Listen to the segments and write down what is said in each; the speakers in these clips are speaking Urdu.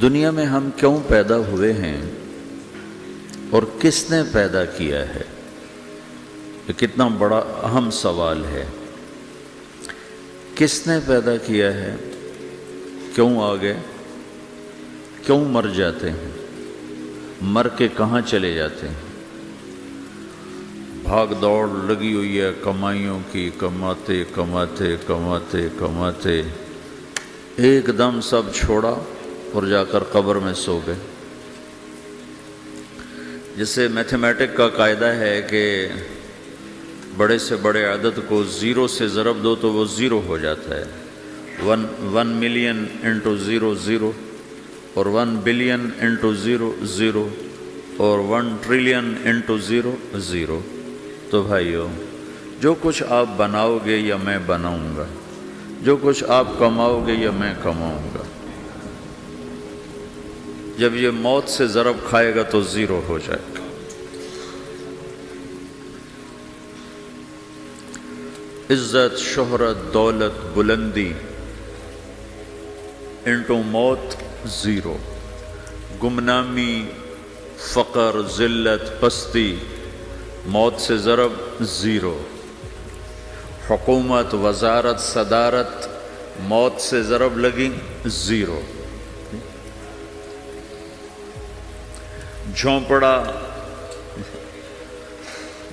دنیا میں ہم کیوں پیدا ہوئے ہیں اور کس نے پیدا کیا ہے؟ یہ کتنا بڑا اہم سوال ہے۔ کس نے پیدا کیا ہے؟ کیوں آ گئے؟ کیوں مر جاتے ہیں؟ مر کے کہاں چلے جاتے ہیں؟ بھاگ دوڑ لگی ہوئی ہے کمائیوں کی، کماتے کماتے کماتے کماتے ایک دم سب چھوڑا اور جا کر قبر میں سو گئے۔ جسے میتھمیٹک کا قاعدہ ہے کہ بڑے سے بڑے عدد کو زیرو سے ضرب دو تو وہ زیرو ہو جاتا ہے۔ 1 ملین انٹو زیرو زیرو، اور 1 بلین انٹو زیرو زیرو، اور 1 ٹریلین انٹو زیرو زیرو۔ تو بھائیو، جو کچھ آپ بناؤ گے یا میں بناؤں گا، جو کچھ آپ کماؤ گے یا میں کماؤں گا، جب یہ موت سے ضرب کھائے گا تو زیرو ہو جائے گا۔ عزت، شہرت، دولت، بلندی انٹو موت زیرو، گمنامی، فقر، ذلت، پستی موت سے ضرب زیرو، حکومت، وزارت، صدارت موت سے ضرب لگی زیرو، جھونپڑا،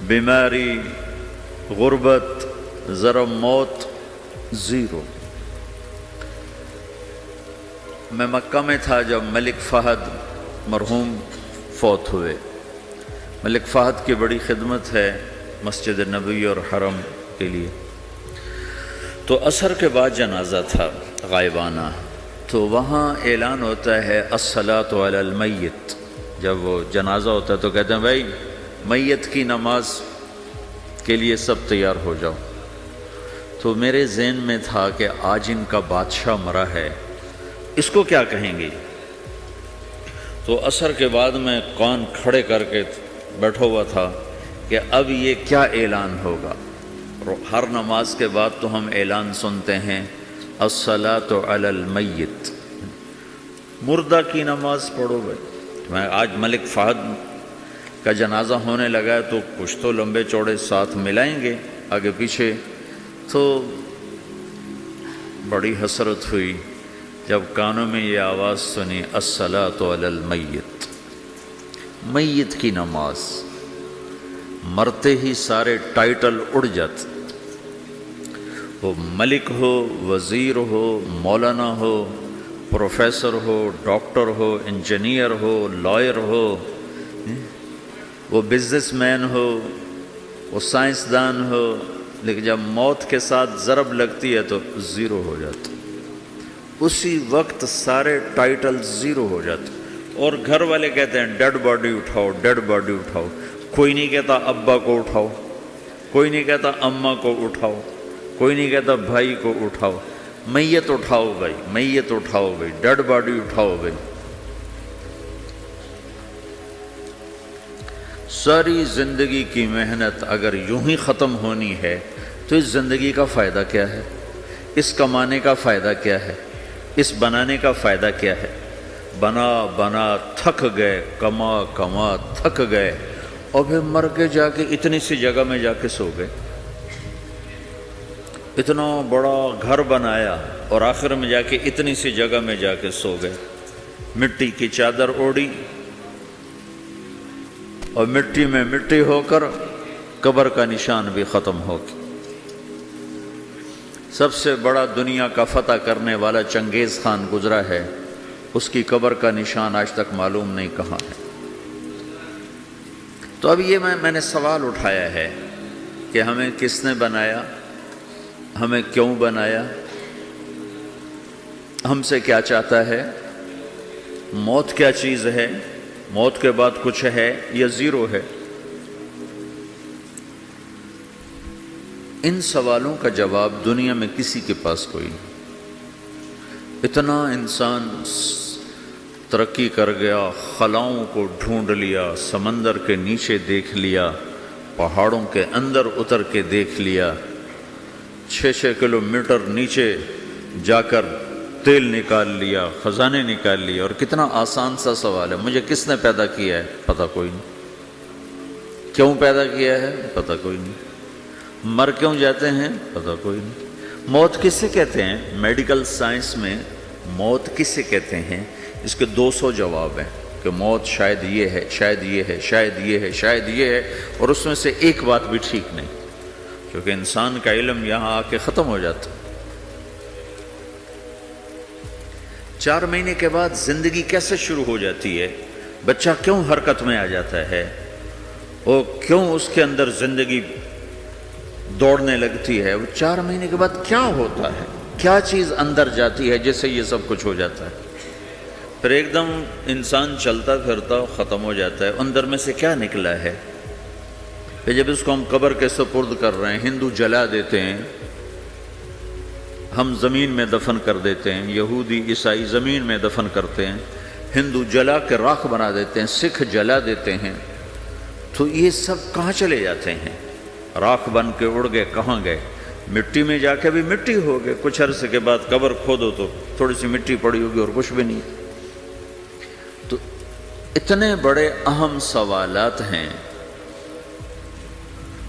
بیماری، غربت ضرب موت زیرو۔ میں مکہ میں تھا جب ملک فہد مرحوم فوت ہوئے۔ ملک فہد کی بڑی خدمت ہے مسجد نبوی اور حرم کے لیے۔ تو عصر کے بعد جنازہ تھا غائبانہ، تو وہاں اعلان ہوتا ہے الصلاۃ علی المیت۔ جب وہ جنازہ ہوتا ہے تو کہتے ہیں بھائی میت کی نماز کے لیے سب تیار ہو جاؤ۔ تو میرے ذہن میں تھا کہ آج ان کا بادشاہ مرا ہے، اس کو کیا کہیں گے؟ تو عصر کے بعد میں کان کھڑے کر کے بیٹھا ہوا تھا کہ اب یہ کیا اعلان ہوگا۔ ہر نماز کے بعد تو ہم اعلان سنتے ہیں الصلاۃ علی المیت، مردہ کی نماز پڑھو بھائی۔ میں آج ملک فہد کا جنازہ ہونے لگا ہے تو کچھ تو لمبے چوڑے ساتھ ملائیں گے آگے پیچھے۔ تو بڑی حسرت ہوئی جب کانوں میں یہ آواز سنی الصلاۃ علی المیت، میت کی نماز۔ مرتے ہی سارے ٹائٹل اڑ جاتے، وہ ملک ہو، وزیر ہو، مولانا ہو، پروفیسر ہو، ڈاکٹر ہو، انجینئر ہو، لائر ہو، وہ بزنس مین ہو، وہ سائنسدان ہو، لیکن جب موت کے ساتھ ضرب لگتی ہے تو زیرو ہو جاتا، اسی وقت سارے ٹائٹل زیرو ہو جاتے۔ اور گھر والے کہتے ہیں ڈیڈ باڈی اٹھاؤ، ڈیڈ باڈی اٹھاؤ۔ کوئی نہیں کہتا ابا کو اٹھاؤ، کوئی نہیں کہتا اماں کو اٹھاؤ، کوئی نہیں کہتا بھائی کو اٹھاؤ۔ میت اٹھاؤ بھائی، میت اٹھاؤ بھائی، ڈیڈ باڈی اٹھاؤ بھائی۔ ساری زندگی کی محنت اگر یوں ہی ختم ہونی ہے تو اس زندگی کا فائدہ کیا ہے؟ اس کمانے کا فائدہ کیا ہے؟ اس بنانے کا فائدہ کیا ہے؟ بنا بنا تھک گئے، کما کما تھک گئے، اور پھر مر کے جا کے اتنی سی جگہ میں جا کے سو گئے۔ اتنا بڑا گھر بنایا اور آخر میں جا کے اتنی سی جگہ میں جا کے سو گئے۔ مٹی کی چادر اوڑھی اور مٹی میں مٹی ہو کر قبر کا نشان بھی ختم ہو گیا۔ سب سے بڑا دنیا کا فتح کرنے والا چنگیز خان گزرا ہے، اس کی قبر کا نشان آج تک معلوم نہیں کہاں ہے۔ تو اب یہ میں نے سوال اٹھایا ہے کہ ہمیں کس نے بنایا، ہمیں کیوں بنایا، ہم سے کیا چاہتا ہے، موت کیا چیز ہے، موت کے بعد کچھ ہے یا زیرو ہے؟ ان سوالوں کا جواب دنیا میں کسی کے پاس کوئی نہیں۔ اتنا انسان ترقی کر گیا، خلاؤں کو ڈھونڈ لیا، سمندر کے نیچے دیکھ لیا، پہاڑوں کے اندر اتر کے دیکھ لیا، 6 کلومیٹر نیچے جا کر تیل نکال لیا، خزانے نکال لیا، اور کتنا آسان سا سوال ہے، مجھے کس نے پیدا کیا ہے؟ پتہ کوئی نہیں۔ کیوں پیدا کیا ہے؟ پتہ کوئی نہیں۔ مر کیوں جاتے ہیں؟ پتہ کوئی نہیں۔ موت کسے کہتے ہیں؟ میڈیکل سائنس میں موت کسے کہتے ہیں؟ اس کے 200 جواب ہیں کہ موت شاید یہ ہے، شاید یہ ہے، شاید یہ ہے، شاید یہ ہے، اور اس میں سے ایک بات بھی ٹھیک نہیں، کیونکہ انسان کا علم یہاں آ کے ختم ہو جاتا۔ 4 مہینے کے بعد زندگی کیسے شروع ہو جاتی ہے؟ بچہ کیوں حرکت میں آ جاتا ہے؟ اور کیوں اس کے اندر زندگی دوڑنے لگتی ہے؟ وہ 4 مہینے کے بعد کیا ہوتا ہے؟ کیا چیز اندر جاتی ہے جس سے یہ سب کچھ ہو جاتا ہے؟ پھر ایک دم انسان چلتا پھرتا ختم ہو جاتا ہے، اندر میں سے کیا نکلا ہے؟ پھر جب اس کو ہم قبر کے سپرد کر رہے ہیں، ہندو جلا دیتے ہیں، ہم زمین میں دفن کر دیتے ہیں، یہودی عیسائی زمین میں دفن کرتے ہیں، ہندو جلا کے راکھ بنا دیتے ہیں، سکھ جلا دیتے ہیں، تو یہ سب کہاں چلے جاتے ہیں؟ راکھ بن کے اڑ گئے، کہاں گئے؟ مٹی میں جا کے بھی مٹی ہو گئے، کچھ عرصے کے بعد قبر کھودو تو تھوڑی سی مٹی پڑی ہوگی اور کچھ بھی نہیں۔ تو اتنے بڑے اہم سوالات ہیں،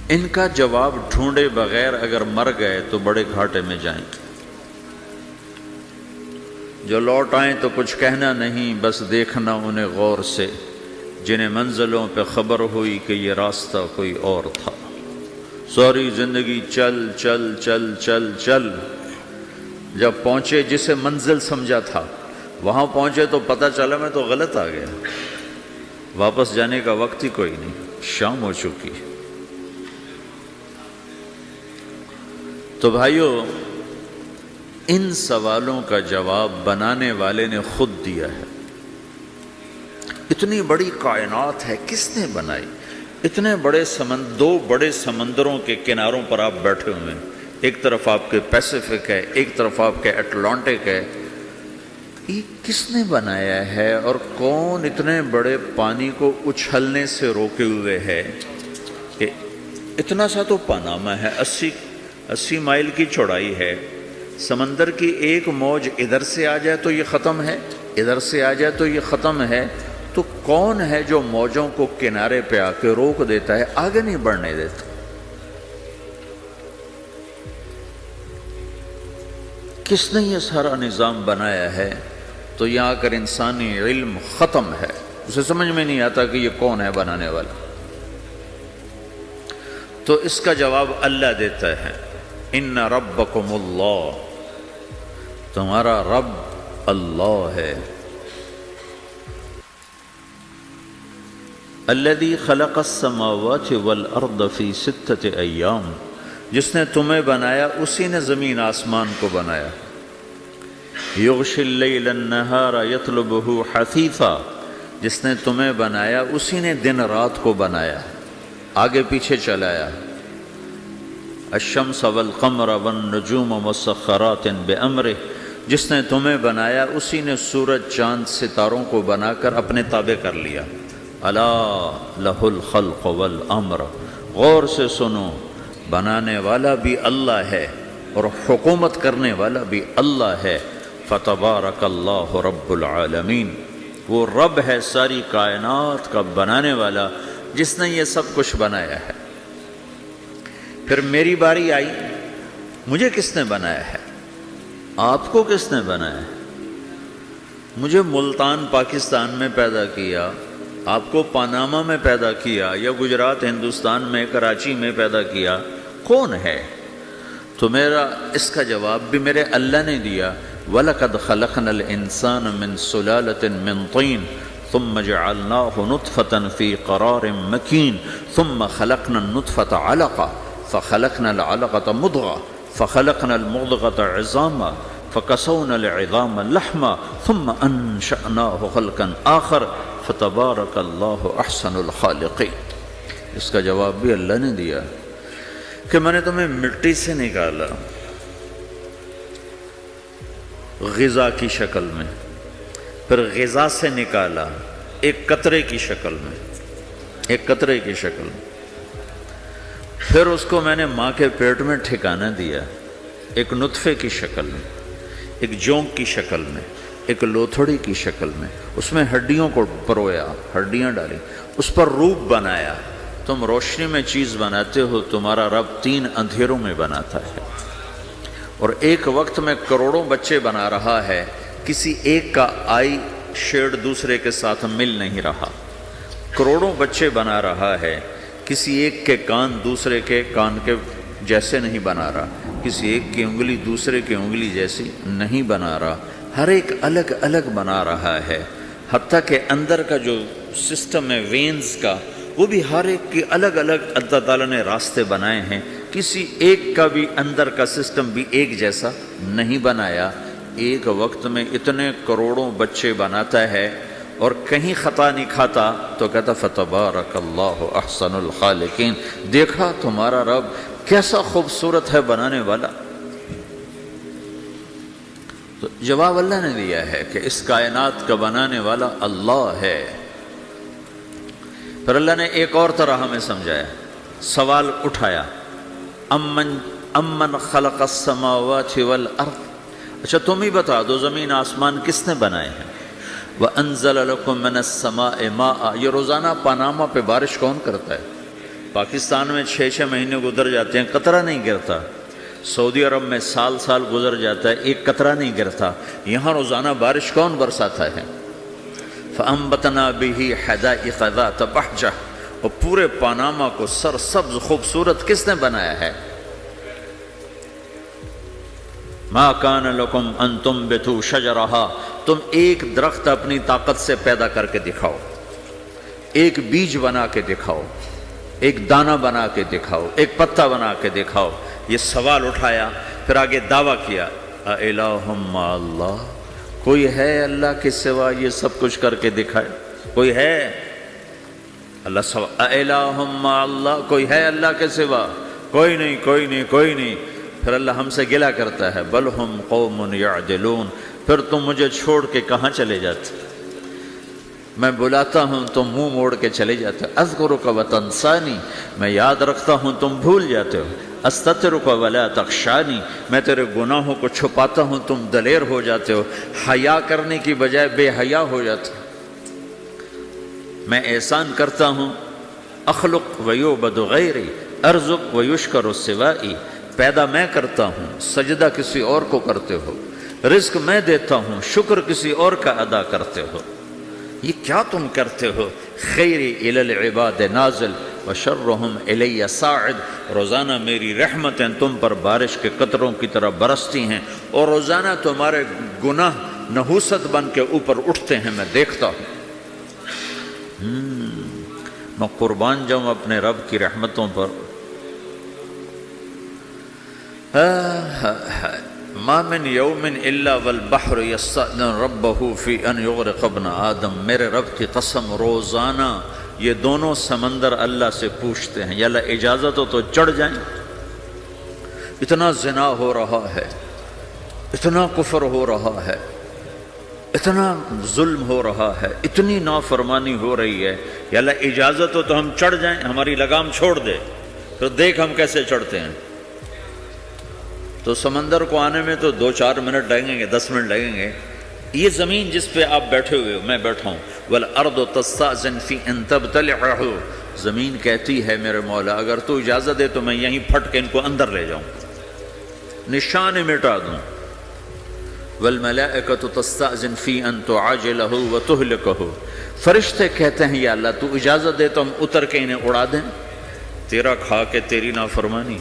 ان کا جواب ڈھونڈے بغیر اگر مر گئے تو بڑے گھاٹے میں جائیں۔ جو لوٹ آئیں تو کچھ کہنا نہیں، بس دیکھنا انہیں غور سے، جنہیں منزلوں پہ خبر ہوئی کہ یہ راستہ کوئی اور تھا۔ ساری زندگی چل چل چل چل چل، جب پہنچے جسے منزل سمجھا تھا وہاں پہنچے تو پتہ چلا میں تو غلط آ گیا، واپس جانے کا وقت ہی کوئی نہیں، شام ہو چکی۔ تو بھائیو، ان سوالوں کا جواب بنانے والے نے خود دیا ہے۔ اتنی بڑی کائنات ہے، کس نے بنائی؟ اتنے بڑے دو بڑے سمندروں کے کناروں پر آپ بیٹھے ہوئے ہیں، ایک طرف آپ کے پیسیفک ہے، ایک طرف آپ کے اٹلانٹک ہے، یہ کس نے بنایا ہے؟ اور کون اتنے بڑے پانی کو اچھلنے سے روکے ہوئے ہے کہ اتنا سا تو پاناما ہے، 80 مائل کی چوڑائی ہے، سمندر کی ایک موج ادھر سے آ جائے تو یہ ختم ہے، ادھر سے آ جائے تو یہ ختم ہے، تو کون ہے جو موجوں کو کنارے پہ آ کے روک دیتا ہے، آگے نہیں بڑھنے دیتا؟ کس نے یہ سارا نظام بنایا ہے؟ تو یہاں آ کر انسانی علم ختم ہے، اسے سمجھ میں نہیں آتا کہ یہ کون ہے بنانے والا۔ تو اس کا جواب اللہ دیتا ہے، ان ربکم اللہ، تمہارا رب اللہ ہے، الذی خلق السماوات والارض فی 6 ایام، جس نے تمہیں بنایا اسی نے زمین آسمان کو بنایا، یغشی اللیل النہار یطلبہ حثیثا، جس نے تمہیں بنایا اسی نے دن رات کو بنایا، آگے پیچھے چلایا، الشمس والقمر والنجوم مسخرات بامرہ، جس نے تمہیں بنایا اسی نے سورج چاند ستاروں کو بنا کر اپنے تابع کر لیا، الا لہ الخلق والامر، غور سے سنو، بنانے والا بھی اللہ ہے اور حکومت کرنے والا بھی اللہ ہے، فتبارک اللہ رب العالمین، وہ رب ہے ساری کائنات کا بنانے والا جس نے یہ سب کچھ بنایا ہے۔ پھر میری باری آئی، مجھے کس نے بنایا ہے؟ آپ کو کس نے بنایا ہے؟ مجھے ملتان پاکستان میں پیدا کیا، آپ کو پاناما میں پیدا کیا، یا گجرات ہندوستان میں کراچی میں پیدا کیا، کون ہے؟ تو میرا اس کا جواب بھی میرے اللہ نے دیا، وَلَقَدْ خَلَقْنَا الْإِنسَانَ مِنْ سُلَالَةٍ مِّن طِينٍ ثُمَّ جَعَلْنَاهُ نُطْفَةً فِي قَرَارٍ مَّكِينٍ ثُمَّ خَلَقْنَا النُّطْفَةَ عَلَقَةً فخلقنا العلقة مضغة فخلقنا المضغة عظاما فكسونا العظام لحما ثم أنشأناه خلقا آخر فتبارك الله أحسن الخالقين۔ اس کا جواب بھی اللہ نے دیا کہ میں نے تمہیں مٹی سے نکالا غذا کی شکل میں، پھر غذا سے نکالا ایک قطرے کی شکل میں، ایک قطرے کی شکل میں، پھر اس کو میں نے ماں کے پیٹ میں ٹھکانہ دیا ایک نطفے کی شکل میں، ایک جونک کی شکل میں، ایک لوتھڑی کی شکل میں، اس میں ہڈیوں کو پرویا، ہڈیاں ڈالی، اس پر روپ بنایا۔ تم روشنی میں چیز بناتے ہو، تمہارا رب 3 اندھیروں میں بناتا ہے، اور ایک وقت میں کروڑوں بچے بنا رہا ہے، کسی ایک کا آئی شیڈ دوسرے کے ساتھ مل نہیں رہا، کروڑوں بچے بنا رہا ہے، کسی ایک کے کان دوسرے کے کان کے جیسے نہیں بنا رہا، کسی ایک کی انگلی دوسرے کی انگلی جیسی نہیں بنا رہا، ہر ایک الگ الگ بنا رہا ہے، حتیٰ کہ اندر کا جو سسٹم ہے وینز کا، وہ بھی ہر ایک کی الگ الگ اللہ تعالیٰ نے راستے بنائے ہیں، کسی ایک کا بھی اندر کا سسٹم بھی ایک جیسا نہیں بنایا۔ ایک وقت میں اتنے کروڑوں بچے بناتا ہے اور کہیں خطا نہیں کھاتا، تو کہتا فتبارک اللہ احسن الخالقین، دیکھا تمہارا رب کیسا خوبصورت ہے بنانے والا۔ تو جواب اللہ نے دیا ہے کہ اس کائنات کا بنانے والا اللہ ہے۔ پھر اللہ نے ایک اور طرح ہمیں سمجھایا، سوال اٹھایا، امن خلق السماوات والارض، اچھا تم ہی بتا دو زمین آسمان کس نے بنائے ہیں؟ وَأَنزَلَ لَكُم مِّنَ السَّمَاءِ مَاءً، یہ روزانہ پاناما پہ بارش کون کرتا ہے؟ پاکستان میں 6 مہینے گزر جاتے ہیں، قطرہ نہیں گرتا، سعودی عرب میں سال گزر جاتا ہے، ایک قطرہ نہیں گرتا، یہاں روزانہ بارش کون برساتا ہے؟ فَأَنبَتْنَا بِهِ حَدَائِقَ ذَاتَ بَهْجَةٍ، اور پورے پاناما کو سرسبز خوبصورت کس نے بنایا ہے؟ مَا كَانَ لَكُمْ أَن تُنبِتُوا شَجَرَهَا، تم ایک درخت اپنی طاقت سے پیدا کر کے دکھاؤ، ایک بیج بنا کے دکھاؤ، ایک دانہ بنا کے دکھاؤ، ایک پتا بنا کے دکھاؤ۔ یہ سوال اٹھایا، پھر آگے دعویٰ کیا، اَإِلَٰهٌ مَّعَ اللَّهِ، کوئی ہے اللہ کے سوا یہ سب کچھ کر کے دکھائے؟ کوئی ہے؟ اللہ سوا اِلَٰهٌ مَّعَ اللَّهِ، کوئی ہے اللہ کے سوا؟ کوئی نہیں، کوئی نہیں، کوئی نہیں۔ پھر اللہ ہم سے گلہ کرتا ہے، بل ہم قوم یعدلون، پھر تم مجھے چھوڑ کے کہاں چلے جاتے؟ میں بلاتا ہوں تم منہ موڑ کے چلے جاتے ہو، اذکرک وتنسانی، میں یاد رکھتا ہوں تم بھول جاتے ہو، استترک ولا تخشانی، میں تیرے گناہوں کو چھپاتا ہوں تم دلیر ہو جاتے ہو، حیا کرنے کی بجائے بے حیا ہو جاتے ہو۔ میں احسان کرتا ہوں، اخلق ویعبد غیری، ارزق ویشکر سوائی، پیدا میں کرتا ہوں، سجدہ کسی اور کو کرتے ہو، رزق میں دیتا ہوں، شکر کسی اور کا ادا کرتے ہو، یہ کیا تم کرتے ہو؟ خیری الی العباد نازل وشرہم الی صاعد، روزانہ میری رحمتیں تم پر بارش کے قطروں کی طرح برستی ہیں، اور روزانہ تمہارے گناہ نحوست بن کے اوپر اٹھتے ہیں، میں دیکھتا ہوں۔ میں قربان جاؤں اپنے رب کی رحمتوں پر۔ ما من یوم الا والبحر یستأذن ربہ فی ان یغرق ابن آدم، میرے رب کی قسم روزانہ یہ دونوں سمندر اللہ سے پوچھتے ہیں، یا اللہ اجازت ہو تو چڑھ جائیں، اتنا زنا ہو رہا ہے، اتنا کفر ہو رہا ہے، اتنا ظلم ہو رہا ہے، اتنی نافرمانی ہو رہی ہے، یا اللہ اجازت ہو تو ہم چڑھ جائیں، ہماری لگام چھوڑ دے، پھر دیکھ ہم کیسے چڑھتے ہیں۔ تو سمندر کو آنے میں تو 2-4 منٹ لگیں گے، 10 منٹ لگیں گے۔ یہ زمین جس پہ آپ بیٹھے ہوئے ہو، میں بیٹھا ہوں، وَالْأَرْضُ تَسْتَأْذِنُ فِي أَن تَبْتَلِعَهُ، زمین کہتی ہے میرے مولا اگر تو اجازت دے تو میں یہیں پھٹ کے ان کو اندر لے جاؤں، نشان مٹا دوں۔ وَالْمَلَائِكَةُ تَسْتَأْذِنُ فِي أَن تُعَاجِلَهُ وَتُهْلِكَهُ، فرشتے کہتے ہیں یا اللہ تو اجازت دے تو ہم اتر کے انہیں اڑا دیں، تیرا کھا کے تیری نافرمانی،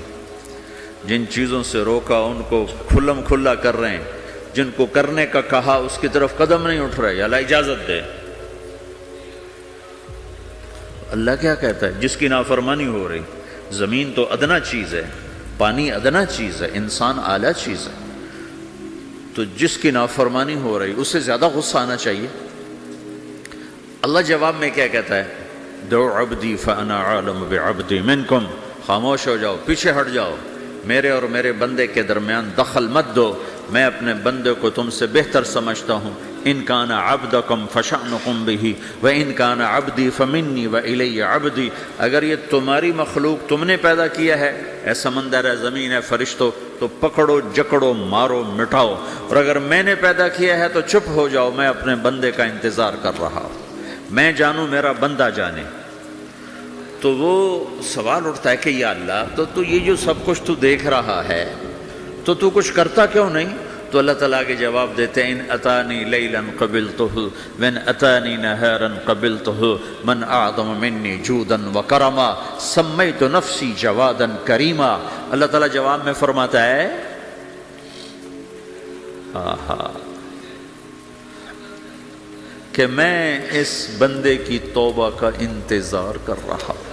جن چیزوں سے روکا ان کو کھلم کھلا کر رہے ہیں، جن کو کرنے کا کہا اس کی طرف قدم نہیں اٹھ رہے، یا اللہ اجازت دے۔ اللہ کیا کہتا ہے؟ جس کی نافرمانی ہو رہی، زمین تو ادنا چیز ہے، پانی ادنا چیز ہے، انسان اعلیٰ چیز ہے، تو جس کی نافرمانی ہو رہی اسے زیادہ غصہ آنا چاہیے۔ اللہ جواب میں کیا کہتا ہے؟ دعو عبدی فانا عالم بعبدی منکم، خاموش ہو جاؤ، پیچھے ہٹ جاؤ، میرے اور میرے بندے کے درمیان دخل مت دو، میں اپنے بندے کو تم سے بہتر سمجھتا ہوں، ان کان عبدکم فشأنکم بہ وان کان عبدی فمنی والی عبدی، اگر یہ تمہاری مخلوق تم نے پیدا کیا ہے، اے سمندر ہے، زمین ہے، فرشتوں، تو پکڑو جکڑو مارو مٹاؤ، اور اگر میں نے پیدا کیا ہے تو چپ ہو جاؤ، میں اپنے بندے کا انتظار کر رہا ہوں، میں جانوں میرا بندہ جانے۔ تو وہ سوال اٹھتا ہے کہ یا اللہ، تو یہ جو سب کچھ تو دیکھ رہا ہے تو کچھ کرتا کیوں نہیں؟ تو اللہ تعالیٰ کے جواب دیتے ہیں ان اتانی لیلا قبلتہ وان اتانی نہارا قبلتہ من اعظم منی جودا وکرما سمیت نفسی جوادا کریما۔ اللہ تعالیٰ جواب میں فرماتا ہے کہ میں اس بندے کی توبہ کا انتظار کر رہا ہوں،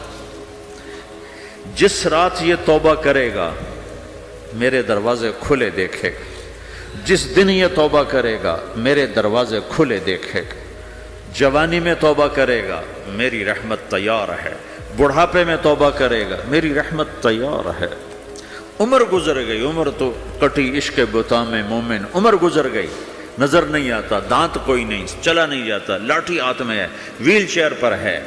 جس رات یہ توبہ کرے گا میرے دروازے کھلے دیکھے گا، جس دن یہ توبہ کرے گا میرے دروازے کھلے دیکھے گا، جوانی میں توبہ کرے گا میری رحمت تیار ہے، بڑھاپے میں توبہ کرے گا میری رحمت تیار ہے۔ عمر گزر گئی، عمر تو کٹی عشق بتا میں مومن، عمر گزر گئی، نظر نہیں آتا، دانت کوئی نہیں، چلا نہیں جاتا، لاٹھی ہاتھ میں ہے، ویل چیئر پر ہے۔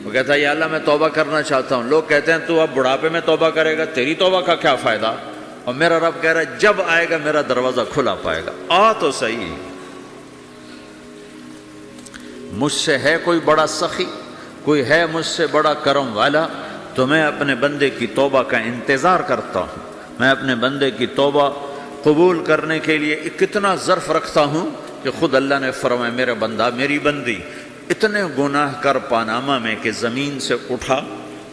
وہ کہتا ہے یا اللہ میں توبہ کرنا چاہتا ہوں۔ لوگ کہتے ہیں تو اب بڑھاپے میں توبہ کرے گا، تیری توبہ کا کیا فائدہ؟ اور میرا رب کہہ رہا ہے جب آئے گا میرا دروازہ کھلا پائے گا، آ تو صحیح۔ مجھ سے ہے کوئی بڑا سخی، کوئی ہے مجھ سے بڑا کرم والا، تو میں اپنے بندے کی توبہ کا انتظار کرتا ہوں، میں اپنے بندے کی توبہ قبول کرنے کے لیے کتنا ظرف رکھتا ہوں کہ خود اللہ نے فرمایا میرا بندہ میری بندی اتنے گناہ کر پاناما میں کہ زمین سے اٹھا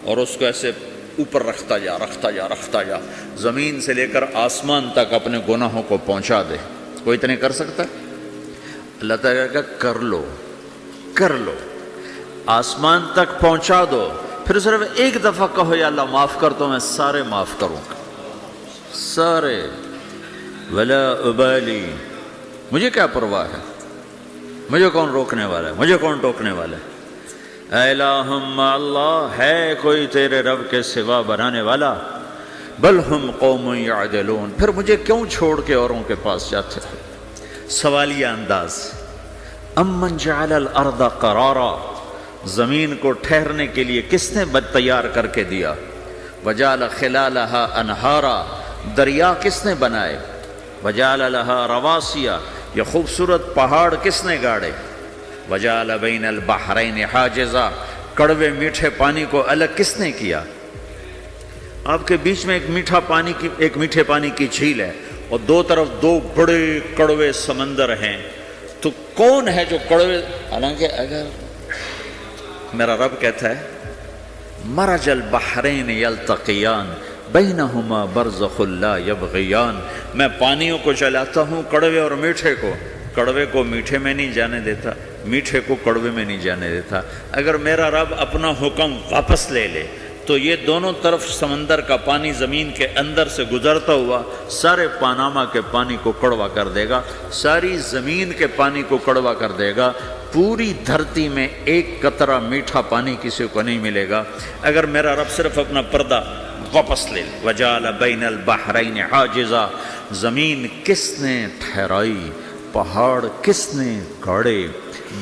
اور اس کو ایسے اوپر رکھتا جا، زمین سے لے کر آسمان تک اپنے گناہوں کو پہنچا دے۔ کوئی اتنے کر سکتا ہے؟ اللہ تعالیٰ کا کر لو، آسمان تک پہنچا دو، پھر صرف ایک دفعہ کہو یا اللہ معاف کر تو میں سارے معاف کروں گا، سارے، ولا ابالی، مجھے کیا پرواہ ہے، مجھے کون روکنے والا ہے، مجھے کون ٹوکنے والا ہے۔ اے الہم اللہ، ہے کوئی تیرے رب کے سوا بنانے والا؟ بل ہم قوم یعدلون، پھر مجھے کیوں چھوڑ کے اوروں کے پاس جاتے ہیں؟ سوالیہ انداز۔ امن جعل الارض قرارا، زمین کو ٹھہرنے کے لیے کس نے تیار کر کے دیا؟ وجعل خلالہا انہارا، دریا کس نے بنائے؟ وجعل لہا رواسیا، یہ خوبصورت پہاڑ کس نے گاڑے؟ وجعل بین البحرین حاجزا، کڑوے میٹھے پانی کو الگ کس نے کیا؟ آپ کے بیچ میں ایک میٹھے پانی کی جھیل ہے اور دو طرف دو بڑے کڑوے سمندر ہیں، تو کون ہے جو کڑوے؟ حالانکہ اگر میرا رب کہتا ہے مرج البحرین یلتقیان بینہما برزخ لا یبغیان، میں پانیوں کو چلاتا ہوں، کڑوے اور میٹھے کو، کڑوے کو میٹھے میں نہیں جانے دیتا، میٹھے کو کڑوے میں نہیں جانے دیتا۔ اگر میرا رب اپنا حکم واپس لے لے تو یہ دونوں طرف سمندر کا پانی زمین کے اندر سے گزرتا ہوا سارے پاناما کے پانی کو کڑوا کر دے گا، ساری زمین کے پانی کو کڑوا کر دے گا، پوری دھرتی میں ایک قطرہ میٹھا پانی کسی کو نہیں ملے گا اگر میرا رب صرف اپنا پردہ واپس لے لے۔ وجعل بین البحرین حاجزا، زمین کس نے ٹھہرائی، پہاڑ کس نے گاڑے،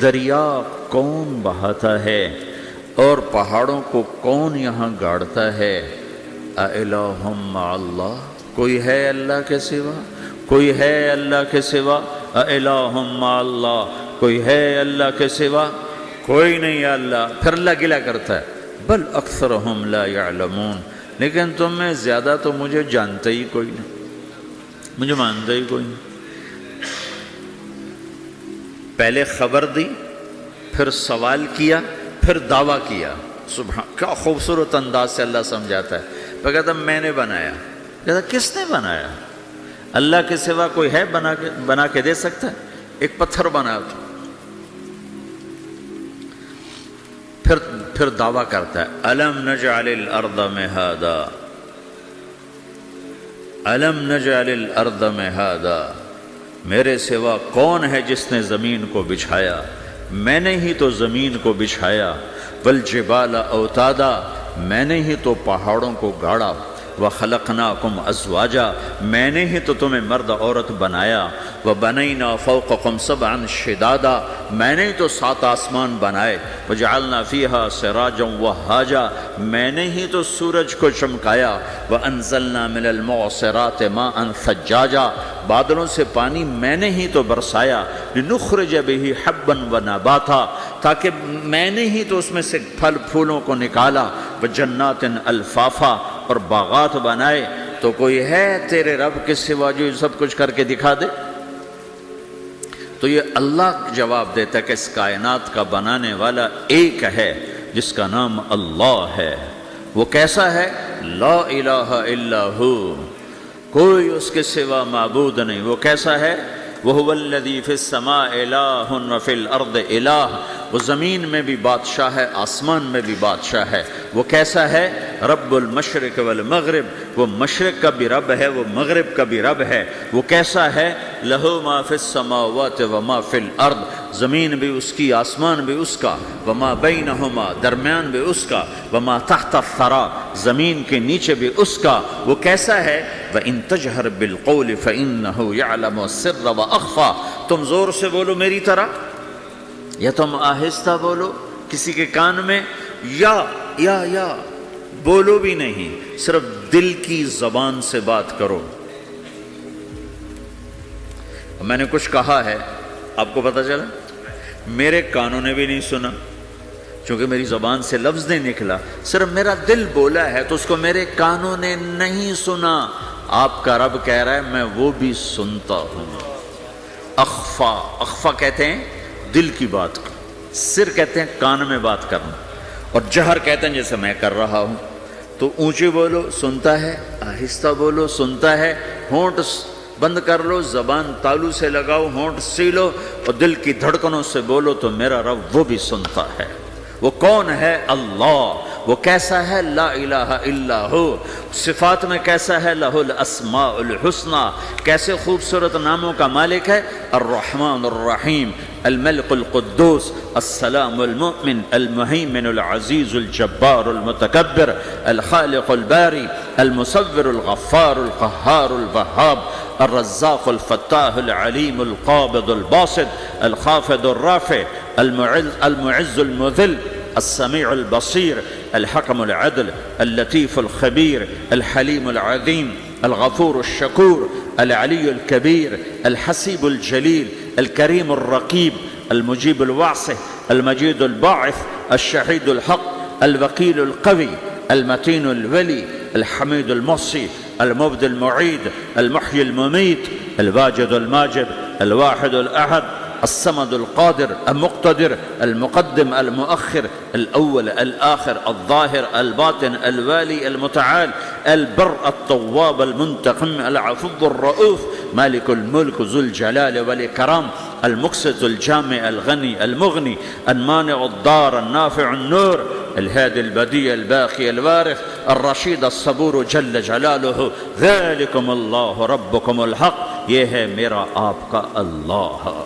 دریا کون بہاتا ہے اور پہاڑوں کو کون یہاں گاڑتا ہے؟ اِلَٰهٌ مَّعَ اللَّهِ، کوئی ہے اللہ کے سوا؟ کوئی ہے اللہ کے سوا؟ اِلَٰهٌ مَّعَ اللَّهِ، کوئی ہے اللہ کے سوا؟ کوئی نہیں ہے اللہ۔ پھر اللہ گلہ کرتا ہے بل اکثرہم لا یعلمون، لیکن تم میں زیادہ تو مجھے جانتے ہی کوئی نہیں، مجھے مانتے ہی کوئی نہیں۔ پہلے خبر دی، پھر سوال کیا، پھر دعویٰ کیا۔ سبحان، کیا خوبصورت انداز سے اللہ سمجھاتا ہے۔ وہ کہتا میں نے بنایا، کہتا کس نے بنایا؟ اللہ کے سوا کوئی ہے بنا کے دے سکتا ہے؟ ایک پتھر بنایا تو پھر دعویٰ کرتا ہے الم نجعل الارض مہادا، الم نجعل الارض مہادا، میرے سوا کون ہے جس نے زمین کو بچھایا؟ میں نے ہی تو زمین کو بچھایا۔ والجبال اوتادا، میں نے ہی تو پہاڑوں کو گاڑا۔ وَخَلَقْنَاكُمْ أَزْوَاجًا میں نے ہی تو تمہیں مرد عورت بنایا، وَبَنَيْنَا فَوْقَكُمْ سَبْعًا شِدَادًا میں نے ہی تو 7 آسمان بنائے، وَجَعَلْنَا فِيهَا سِرَاجًا وَهَّاجًا میں نے ہی تو سورج کو چمکایا، وَأَنزَلْنَا مِنَ الْمُعْصِرَاتِ مَاءً ثَجَّاجًا بادلوں سے پانی میں نے ہی تو برسایا، لِنُخْرِجَ بِهِ حَبًّا وَنَبَاتًا تاکہ میں نے ہی تو اس میں سے پھل پھولوں کو نکالا، وَجَنَّاتٍ الْفَافًا اور باغات بنائے۔ تو کوئی ہے تیرے رب کے سوا جو یہ سب کچھ کر کے دکھا دے؟ تو یہ اللہ جواب دیتا ہے کہ اس کائنات کا بنانے والا ایک ہے جس کا نام اللہ ہے۔ وہ کیسا ہے؟ لا الہ الا ہو، کوئی اس کے سوا معبود نہیں۔ وہ کیسا ہے؟ وَهُوَ الَّذِي فِي السَّمَاءِ إِلَٰهٌ وَفِي الْأَرْضِ إِلَٰهٌ وہ زمین میں بھی بادشاہ ہے، آسمان میں بھی بادشاہ ہے۔ وہ کیسا ہے؟ رب المشرق والمغرب وہ مشرق کا بھی رب ہے، وہ مغرب کا بھی رب ہے۔ وہ کیسا ہے؟ لَهُ مَا فِي السَّمَاوَاتِ وَمَا فِي الْأَرْضِ زمین بھی اس کی، آسمان بھی اس کا، وَمَا بَيْنَهُمَا درمیان بھی اس کا، وَمَا تَحْتَ الثَّرَىٰ زمین کے نیچے بھی اس کا۔ وہ کیسا ہے؟ وَإِن تَجْهَرْ بِالْقَوْلِ فَإِنَّهُ يَعْلَمُ السِّرَّ وَأَخْفَىٰ تم زور سے بولو میری طرح، یا تم آہستہ بولو کسی کے کان میں، یا بولو بھی نہیں، صرف دل کی زبان سے بات کرو۔ میں نے کچھ کہا ہے، آپ کو پتہ چلا؟ میرے کانوں نے بھی نہیں سنا، چونکہ میری زبان سے لفظ نہیں نکلا، صرف میرا دل بولا ہے تو اس کو میرے کانوں نے نہیں سنا۔ آپ کا رب کہہ رہا ہے میں وہ بھی سنتا ہوں۔ اخفا کہتے ہیں دل کی بات کو، سر کہتے ہیں کان میں بات کرنا، اور جہر کہتے ہیں جیسے میں کر رہا ہوں۔ تو اونچی بولو سنتا ہے، آہستہ بولو سنتا ہے، ہونٹ بند کر لو، زبان تالو سے لگاؤ، ہونٹ سیلو اور دل کی دھڑکنوں سے بولو تو میرا رب وہ بھی سنتا ہے۔ وہ کون ہے؟ اللہ۔ وہ کیسا ہے؟ لا الہ الا ہو۔ صفات میں کیسا ہے؟ لہ الاسماء الحسنی کیسے خوبصورت ناموں کا مالک ہے؟ الرحمن الرحیم، الملک القدوس، السلام المؤمن، المہیمن العزیز الجبار المتکبر، الخالق الباری، المصور الغفار القہار الوہاب، الرزاق الفتاح العلیم القابض الباسط، الخافض الرافع، المعز المذل، السمیع البصیر، الحکم العدل، اللطیف الخبیر، الحلیم العظیم، الغفور الشکور، العلی الکبیر، الحسیب الجلیل، الکریم الرقیب، المجیب الواسع، المجید الباعث، الشہید الحق، الوکیل القوی، المتین الولی، الحمید المحصی، المبدی المعید، المحیی الممیت، الواجد الماجد، الواحد الأحد، الصمد القادر المقتدر، المقدم المؤخر، الأول الآخر، الظاهر الباطن، الوالي المتعال، البر التواب المنتقم، العفو الرؤوف، مالك الملك ذو الجلال والإكرام، المقسط الجامع الغني المغني، المانع الضار النافع النور، الهادي البديع الباقي الوارث، الرشيد الصبور جل جلاله، ذلكم الله ربكم الحق یہ ہے میرا آپ کا اللہ۔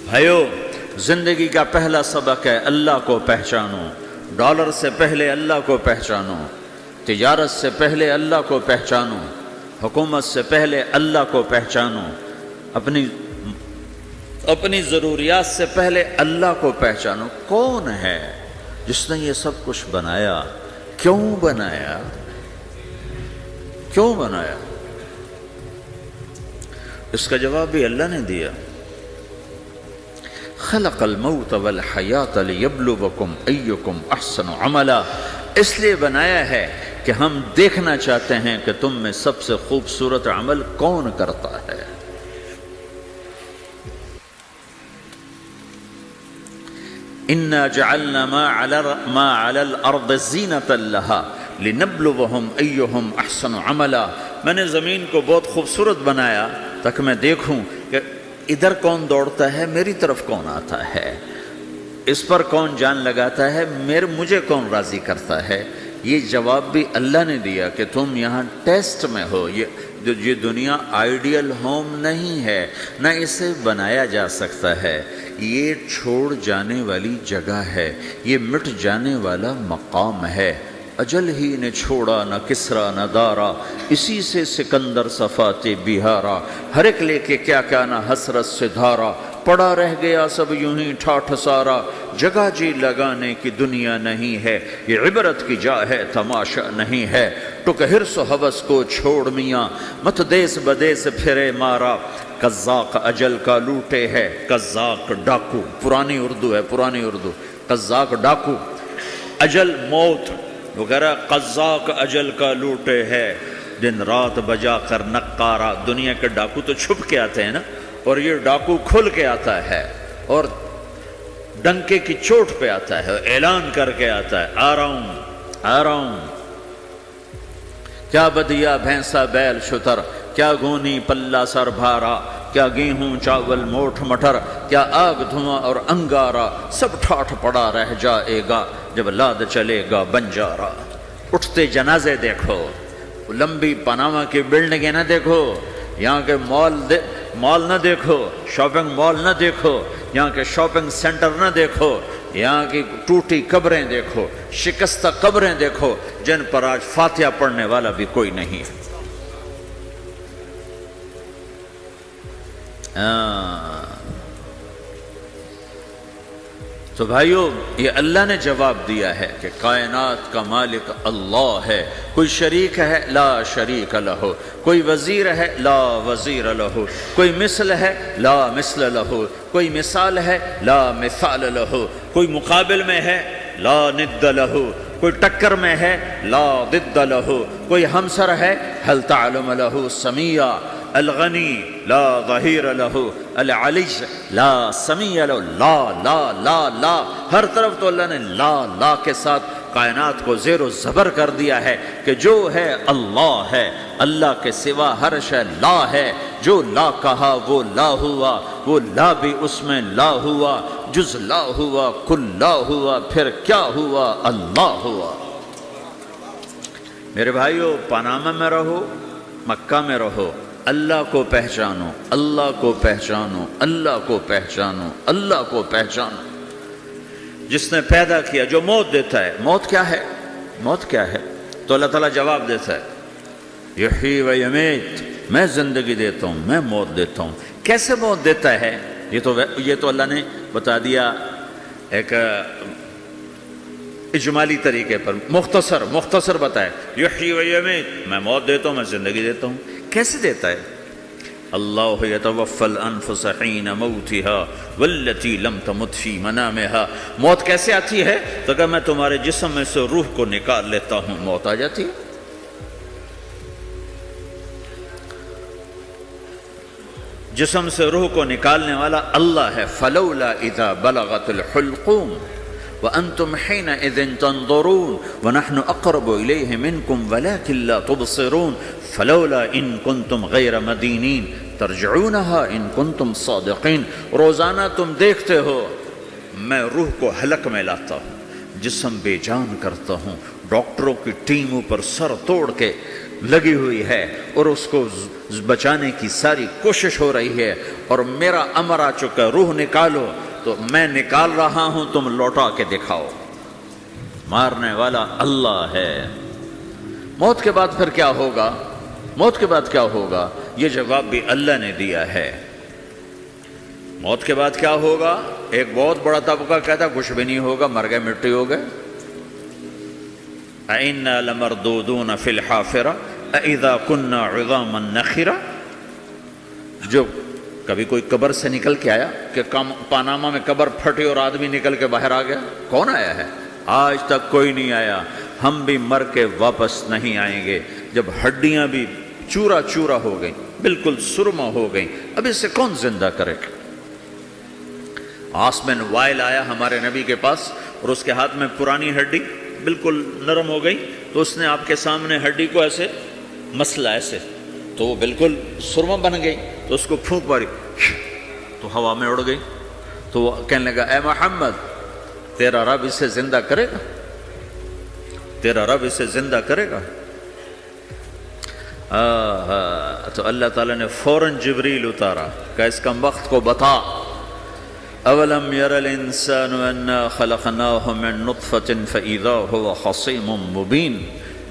بھائیو، زندگی کا پہلا سبق ہے اللہ کو پہچانو۔ ڈالر سے پہلے اللہ کو پہچانو، تجارت سے پہلے اللہ کو پہچانو، حکومت سے پہلے اللہ کو پہچانو، اپنی ضروریات سے پہلے اللہ کو پہچانو۔ کون ہے جس نے یہ سب کچھ بنایا؟ کیوں بنایا؟ کیوں بنایا؟ اس کا جواب بھی اللہ نے دیا۔ خلق الموت والحیات لیبلوکم ایکم احسن عملا، اس لیے بنایا ہے کہ ہم دیکھنا چاہتے ہیں کہ تم میں سب سے خوبصورت عمل کون کرتا ہے۔ انا جعلنا ما علی الارض زینۃ لها لنبلوہم ایہم احسن عملا، میں نے زمین کو بہت خوبصورت بنایا تاکہ میں دیکھوں کہ ادھر کون دوڑتا ہے، میری طرف کون آتا ہے، اس پر کون جان لگاتا ہے، مجھے کون راضی کرتا ہے۔ یہ جواب بھی اللہ نے دیا کہ تم یہاں ٹیسٹ میں ہو، یہ یہ دنیا آئیڈیل ہوم نہیں ہے، نہ اسے بنایا جا سکتا ہے، یہ چھوڑ جانے والی جگہ ہے، یہ مٹ جانے والا مقام ہے۔ اجل ہی نے چھوڑا نہ کسرا نہ دارا، اسی سے سکندر صفات بہارا، ہر ایک لے کے کیا کیا نہ حسرت سے دھارا، پڑا رہ گیا سب یوں ہی ٹھاٹھ سارا، جگہ جی لگانے کی دنیا نہیں ہے، یہ عبرت کی جا ہے تماشا نہیں ہے، ٹک حرص و حوث کو چھوڑ میاں، مت دیس بدیس پھرے مارا، قزاق اجل کا لوٹے ہے، قزاق ڈاکو، پرانی اردو ہے، پرانی اردو، قزاق ڈاکو، اجل موت وغیرہ، قزاق اجل کا لوٹے ہے، دن رات بجا کر نقارا۔ دنیا کے ڈاکو تو چھپ کے آتے ہیں نا، اور یہ ڈاکو کھل کے آتا ہے اور ڈنکے کی چوٹ پہ آتا ہے، اعلان کر کے آتا ہے، آ رہا ہوں آ رہا ہوں۔ کیا بدیا بھینسا بیل شتر، کیا گونی پلہ سر بھارا، کیا گیہوں چاول موٹھ مٹر، کیا آگ دھواں اور انگارا، سب ٹھاٹھ پڑا رہ جائے گا جب لاد چلے گا بنجارا۔ اٹھتے جنازے دیکھو، لمبی پاناما کی بلڈنگیں نہ دیکھو، یہاں کے مال نہ دیکھو، شاپنگ مال نہ دیکھو، یہاں کے شاپنگ سینٹر نہ دیکھو، یہاں کی ٹوٹی قبریں دیکھو، شکستہ قبریں دیکھو، جن پر آج فاتحہ پڑھنے والا بھی کوئی نہیں ہے۔ تو بھائیو، یہ اللہ نے جواب دیا ہے کہ کائنات کا مالک اللہ ہے، کوئی شریک ہے لا شریک لہ، کوئی وزیر ہے لا وزیر لہ، کوئی مثل ہے لا مثل لہ، کوئی مثال ہے لا مثال لہ، کوئی مقابل میں ہے لا ند لہ، کوئی ٹکر میں ہے لا ضد لہ، کوئی ہمسر ہے هل تعلم لہ سمیہ، الغنی لا ظہیر لہ، العلی لا سمیع لہ، لا لا لا لا، ہر طرف تو اللہ نے لا لا کے ساتھ کائنات کو زیر و زبر کر دیا ہے کہ جو ہے اللہ ہے، اللہ کے سوا ہر شے لا ہے، جو لا کہا وہ لا ہوا، وہ لا بھی اس میں لا ہوا، جز لا ہوا کل لا ہوا، پھر کیا ہوا؟ اللہ ہوا۔ میرے بھائیو، پاناما میں رہو، مکہ میں رہو، اللہ کو پہچانو، اللہ کو پہچانو، اللہ کو پہچانو، اللہ کو پہچانو۔ جس نے پیدا کیا، جو موت دیتا ہے، موت کیا ہے؟ موت کیا ہے؟ تو اللہ تعالیٰ جواب دیتا ہے، یحیی و یمیت، میں زندگی دیتا ہوں، میں موت دیتا ہوں۔ کیسے موت دیتا ہے؟ یہ تو اللہ نے بتا دیا ایک اجمالی طریقے پر، مختصر بتائے، یحیی و یمیت، میں موت دیتا ہوں، میں زندگی دیتا ہوں۔ کیسے دیتا ہے؟ اللہ یتوفی الانفس حین موتها والتی لم تمت فی منامها۔ موت کیسے آتی ہے؟ تو کہ میں تمہارے جسم میں سے روح کو نکال لیتا ہوں، موت آ جاتی ہے۔ جسم سے روح کو نکالنے والا اللہ ہے۔ فلولا اذا بلغت الحلقوم وانتم حينئذ تنظرون ونحن اقرب اليه منكم ولكن لا تبصرون فلولا ان كنتم غير مدينين ترجعونها ان كنتم صادقين۔ روزانہ تم دیکھتے ہو میں روح کو حلق میں لاتا ہوں، جسم بے جان کرتا ہوں، ڈاکٹروں کی ٹیم اوپر سر توڑ کے لگی ہوئی ہے اور اس کو بچانے کی ساری کوشش ہو رہی ہے، اور میرا امر آ چکا، روح نکالو، تو میں نکال رہا ہوں، تم لوٹا کے دکھاؤ۔ مارنے والا اللہ ہے۔ موت کے بعد پھر کیا ہوگا؟ موت کے بعد کیا ہوگا؟ یہ جواب بھی اللہ نے دیا ہے۔ موت کے بعد کیا ہوگا؟ ایک بہت بڑا طبقہ کہتا کچھ بھی نہیں ہوگا، مر گئے، مٹی ہو گئے۔ اَإِنَّا لَمَرْدُودُونَ فِي الْحَافِرَةِ أَإِذَا كُنَّا عِظَامًا نَخِرَةً۔ جو کبھی کوئی قبر سے نکل کے آیا کہ پاناما میں قبر پھٹی اور آدمی نکل کے باہر آ گیا؟ کون آیا ہے؟ آج تک کوئی نہیں آیا۔ ہم بھی مر کے واپس نہیں آئیں گے۔ جب ہڈیاں بھی چورا چورا ہو گئیں، بالکل سرما ہو گئیں، اب اس سے کون زندہ کرے گا؟ عاص بن وائل آیا ہمارے نبی کے پاس اور اس کے ہاتھ میں پرانی ہڈی بالکل نرم ہو گئی، تو اس نے آپ کے سامنے ہڈی کو ایسے مسلا، ایسے، تو وہ بالکل سرما بن گئی، تو اس کو پھونک ماری تو ہوا میں اڑ گئی۔ تو وہ کہنے لگا، اے محمد، تیرا رب اسے زندہ کرے گا؟ تیرا رب اسے زندہ کرے گا؟ تو اللہ تعالیٰ نے فوراً جبریل اتارا کہ اس کم وقت کو بتا، اولم یر الانسان انا خلقناہ من نطفۃ فاذا هو خصیم مبین،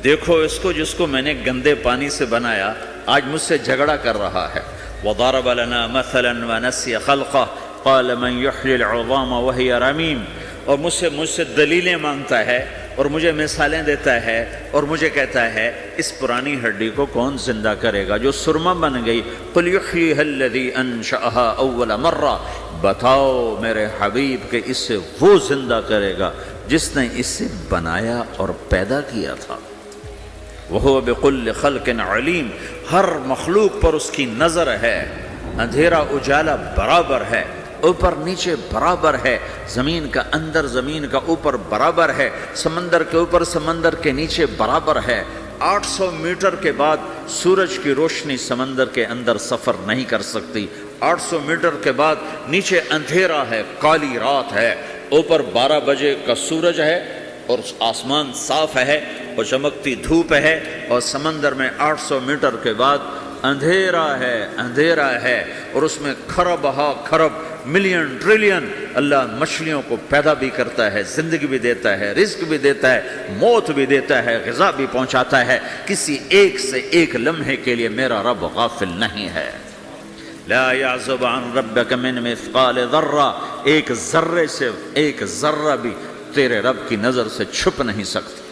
دیکھو اس کو جس کو میں نے گندے پانی سے بنایا آج مجھ سے جھگڑا کر رہا ہے. وضرب لنا مثلا ونسی خلقہ قال من یحیی العظام وہی رمیم، اور مجھ سے دلیلیں مانگتا ہے اور مجھے مثالیں دیتا ہے اور مجھے کہتا ہے اس پرانی ہڈی کو کون زندہ کرے گا جو سرما بن گئی. قل یحییھا الذی انشأھا اول مرہ، بتاؤ میرے حبیب کہ اس سے وہ زندہ کرے گا جس نے اسے بنایا اور پیدا کیا تھا. وہو بکل خلق علیم، ہر مخلوق پر اس کی نظر ہے، اندھیرا اجالا برابر ہے، اوپر نیچے برابر ہے، زمین کا اندر زمین کا اوپر برابر ہے، سمندر کے اوپر سمندر کے نیچے برابر ہے. 800 میٹر کے بعد سورج کی روشنی سمندر کے اندر سفر نہیں کر سکتی. 800 میٹر کے بعد نیچے اندھیرا ہے، کالی رات ہے، اوپر 12 بجے کا سورج ہے اور آسمان صاف ہے اور چمکتی دھوپ ہے، اور سمندر میں 800 میٹر کے بعد اندھیرا ہے اور اس میں کھرب ہا کھرب ملین ٹریلین اللہ مچھلیوں کو پیدا بھی کرتا ہے، زندگی بھی دیتا ہے، رزق بھی دیتا ہے، موت بھی دیتا ہے، غذا بھی پہنچاتا ہے. کسی ایک سے ایک لمحے کے لیے میرا رب غافل نہیں ہے. لا يعزب عن ربك من مثقال ذرہ، ایک ذرے سے ایک ذرہ بھی تیرے رب کی نظر سے چھپ نہیں سکتا.